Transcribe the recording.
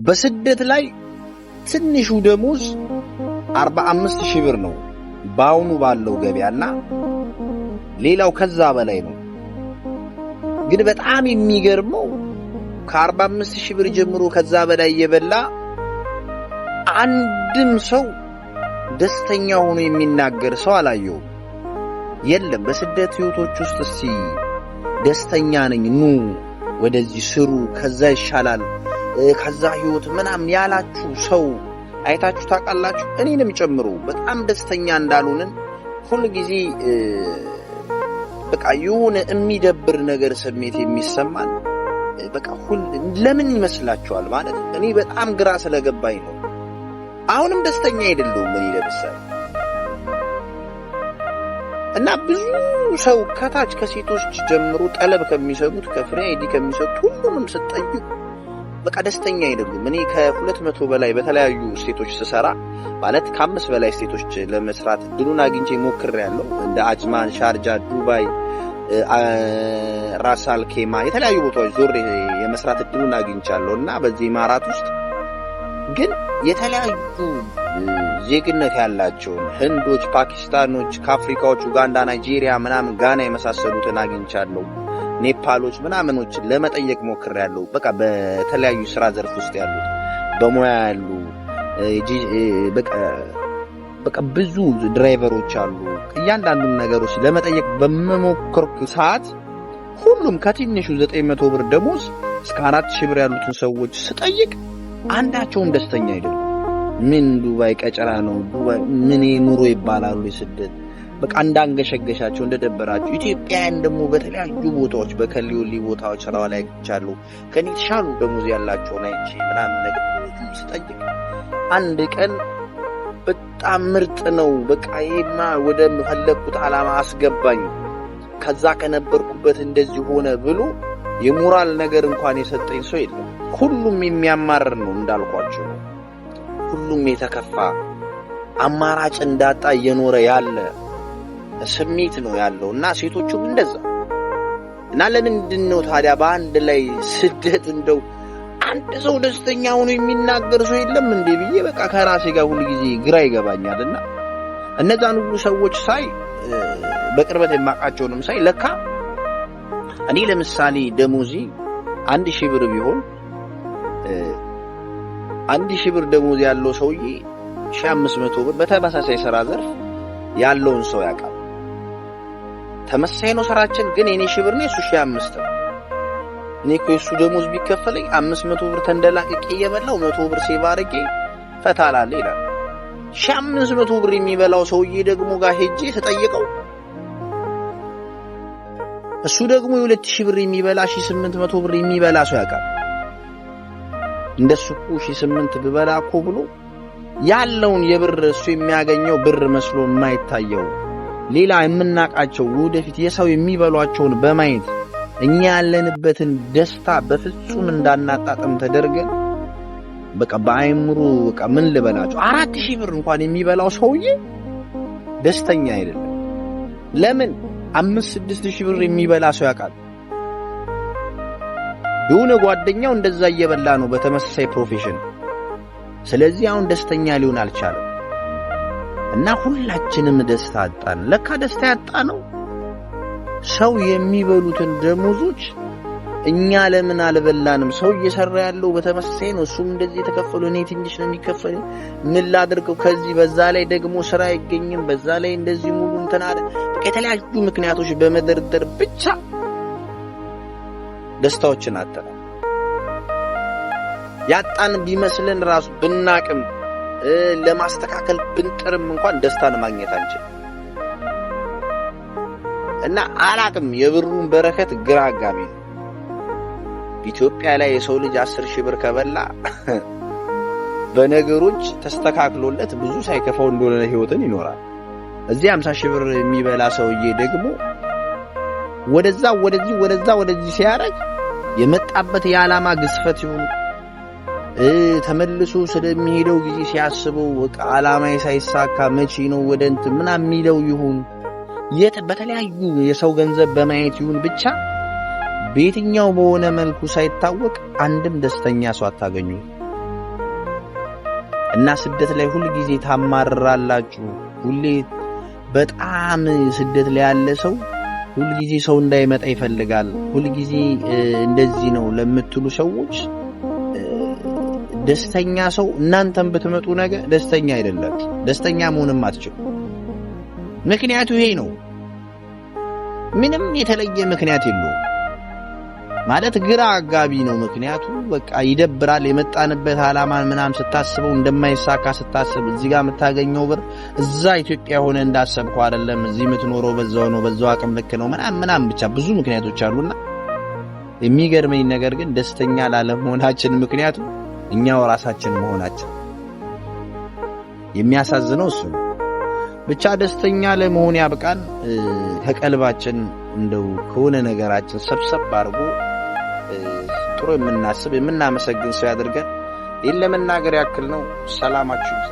በስደት ላይ ትንሹ ደሞዝ 45,000 ብር ነው ባውኑ ባለው ገበያና ሌላው ከዛ በላይ ነው። ግን በጣም የሚገርመው ከ45,000 ብር ጀምሮ ከዛ በላይ የበላ አንድም ሰው ደስተኛ ሆኖ የሚናገር ሰው አላየሁም። የለም። በስደት ህይወቶች ውስጥ እስቲ ደስተኛ ነኝ ኑ ወደዚህ ስሩ ከዛ ይሻላል ከዛ ህይወት ምናምን ያላችሁ ሰው አይታችሁ ታውቃላችሁ? እኔንም ጨምሮ በጣም ደስተኛ እንዳልሆንን ሁሉ ጊዜ በቃ የሆነ የሚደብር ነገር ስሜት የሚሰማን በቃ ለምን ይመስላችኋል? ማለት እኔ በጣም ግራ ስለገባኝ ነው። አሁንም ደስተኛ አይደለሁም እኔ ለምሳሌ እና ብዙ ሰው ከታች ከሴቶች ጀምሮ ጠለብ ከሚሰጡት ከፍሬ አይዲ ከሚሰጡት ሁሉንም ስጠይቁ በቃ ደስተኛ አይደሉም። እኔ ከ200 በላይ በተለያዩ ስቴቶች ስሰራ ማለት ከ5 በላይ ስቴቶች ለመስራት ድሉን አግኝቼ ሞክሬያለሁ። እንደ አጅማን፣ ሻርጃ፣ ዱባይ፣ ራስ አል ኬማ የተለያዩ ቦታዎች ዞሬ የመስራት ድሉን አግኝቻለሁና በዚህ ኢማራት ውስጥ ግን የተለያዩ ዜግነት ያላቸው ህንዶች፣ ፓኪስታኖች፣ ከአፍሪካዎች ኡጋንዳ፣ ናይጄሪያ ምናምን ጋና የመሳሰሉትን አግኝቻለሁ። ኔፓሎች ምናምኖችን ለመጠየቅ ሞክሬያለሁ። በቃ በተለያዩ ስራ ዘርፍ ውስጥ ያሉት በሙያ ያሉ በቃ ብዙ ድራይቨሮች አሉ። እያንዳንዱን ነገሮች ለመጠየቅ በመሞከርኩ ሰዓት ሁሉም ከትንሹ 900 ብር ደሞዝ እስከ 4,000 ብር ያሉትን ሰዎች ስጠይቅ አንዳቸውም ደስተኛ አይደሉም። ምን ዱባይ ቀጨራ ነው፣ ዱባይ ምን ኑሮ ይባላሉ የስደት በቃ እንዳንገሸገሻቸው እንደደበራቸው። ኢትዮጵያውያን ደግሞ በተለያዩ ቦታዎች በከሊዮሊ ቦታዎች ስራው ላይ ይቻሉ ከኔ ተሻሉ ደሞዝ ያላቸው ናይቺ ምናምን ነገር ስጠይቅ አንድ ቀን በጣም ምርጥ ነው በቃ ይሄማ ወደ ፈለኩት ዓላማ አስገባኝ ከዛ ከነበርኩበት እንደዚህ ሆነ ብሎ የሞራል ነገር እንኳን የሰጠኝ ሰው የለም። ሁሉም የሚያማርር ነው እንዳልኳችሁ ነው። ሁሉም የተከፋ አማራጭ እንዳጣ እየኖረ ያለ ስሜት ነው ያለውና ሴቶቹም እንደዛ እና ለምንድን ነው ታዲያ በአንድ ላይ ስደት እንደው አንድ ሰው ደስተኛ ሆኖ የሚናገር ሰው የለም እንዴ ብዬ በቃ ከራሴ ጋር ሁሉ ጊዜ ግራ ይገባኛልና እነዛን ሁሉ ሰዎች ሳይ በቅርበት የማቃቸውንም ሳይ ለካ እኔ ለምሳሌ ደሞዚ 1,000 ብር ቢሆን 1,000 ብር ደሞዝ ያለው ሰውዬ 1,500 ብር በተመሳሳይ ስራ ዘርፍ ያለውን ሰው ያውቃል። ተመሳሳይ ነው ስራችን፣ ግን የኔ 1,000 ብር ነው እሱ 1,500 ነው። እኔ እኮ እሱ ደሞዝ ቢከፈለኝ 500 ብር ተንደላቅቄ እየበላው 100 ብር ሴቭ አድርጌ ፈታላለ ይላል። 1,500 ብር የሚበላው ሰውዬ ደግሞ ጋር ሄጄ ተጠይቀው እሱ ደግሞ 2,000 ብር የሚበላ 1,800 ብር የሚበላ ሰው ያውቃል። እንደሱ እኮ 1,800 ብበላ እኮ ብሎ ያለውን የብር እሱ የሚያገኘው ብር መስሎ የማይታየው ሌላ የምናቃቸው ወደፊት የሰው የሚበሏቸውን በማየት እኛ ያለንበትን ደስታ በፍጹም እንዳናጣጣም ተደርገን በቃ በአይምሩ በቃ ምን ልበላችሁ 4,000 ብር እንኳን የሚበላው ሰውዬ ደስተኛ አይደለም። ለምን 5,000-6,000 ብር የሚበላ ሰው ያውቃል። የሆነ ጓደኛው እንደዛ እየበላ ነው በተመሳሳይ ፕሮፌሽን። ስለዚህ አሁን ደስተኛ ሊሆን አልቻለም እና ሁላችንም ደስታ አጣን። ለካ ደስታ ያጣ ነው ሰው የሚበሉትን ደሞዞች እኛ ለምን አልበላንም? ሰው እየሰራ ያለው በተመሳሳይ ነው። እሱም እንደዚህ የተከፈለው እኔ ትንሽ ነው የሚከፈለው ምን ላድርገው? ከዚህ በዛ ላይ ደግሞ ስራ አይገኝም፣ በዛ ላይ እንደዚህ ሙሉ እንትን አለ። የተለያዩ ምክንያቶች በመደርደር ብቻ ደስታዎችን አጣን። ያጣን ቢመስልን ራሱ ብናቅም ለማስተካከል ብንጥርም እንኳን ደስታን ማግኘት አንችልም። እና አላቅም የብሩን በረከት ግራ አጋቢ ነው። ኢትዮጵያ ላይ የሰው ልጅ 10,000 ብር ከበላ በነገሮች ተስተካክሎለት ብዙ ሳይከፋው እንደሆነ ህይወትን ይኖራል። እዚህ 50,000 ብር የሚበላ ሰውዬ ደግሞ ወደዚህ ሲያረግ የመጣበት የዓላማ ግዝፈት ይሁን ተመልሶ ስለሚሄደው ጊዜ ሲያስበው በቃ ዓላማዬ ሳይሳካ መቼ ነው ወደ እንትን ምናምን የሚለው ይሁን በተለያዩ የሰው ገንዘብ በማየት ይሁን ብቻ በየትኛው በሆነ መልኩ ሳይታወቅ አንድም ደስተኛ ሰው አታገኙ። እና ስደት ላይ ሁሉ ጊዜ ታማራላችሁ። ሁሌ በጣም ስደት ላይ ያለ ሰው ሁሉ ጊዜ ሰው እንዳይመጣ ይፈልጋል። ሁሉ ጊዜ እንደዚህ ነው ለምትሉ ሰዎች ደስተኛ ሰው እናንተም ብትመጡ ነገ ደስተኛ አይደላችሁ። ደስተኛ መሆንም አትችሉ። ምክንያቱ ይሄ ነው። ምንም የተለየ ምክንያት የለውም። ማለት ግራ አጋቢ ነው ምክንያቱ። በቃ ይደብራል። የመጣንበት ዓላማን ምናም ስታስበው እንደማይሳካ ስታስብ እዚህ ጋር የምታገኘው ብር እዛ ኢትዮጵያ ሆነ እንዳሰብከው አይደለም። እዚህ የምትኖረው በዛው ነው፣ በዛው አቅም ልክ ነው ምናም ብቻ ብዙ ምክንያቶች አሉና የሚገርመኝ ነገር ግን ደስተኛ ላለመሆናችን ምክንያቱ እኛው ራሳችን መሆናችን የሚያሳዝነው እሱ ነው። ብቻ ደስተኛ ለመሆን ያብቃን። ከቀልባችን እንደው ከሆነ ነገራችን ሰብሰብ አድርጎ ጥሩ የምናስብ የምናመሰግን ሰው ያድርገን። ይሄን ለመናገር ያክል ነው። ሰላማችሁ ይብዛ።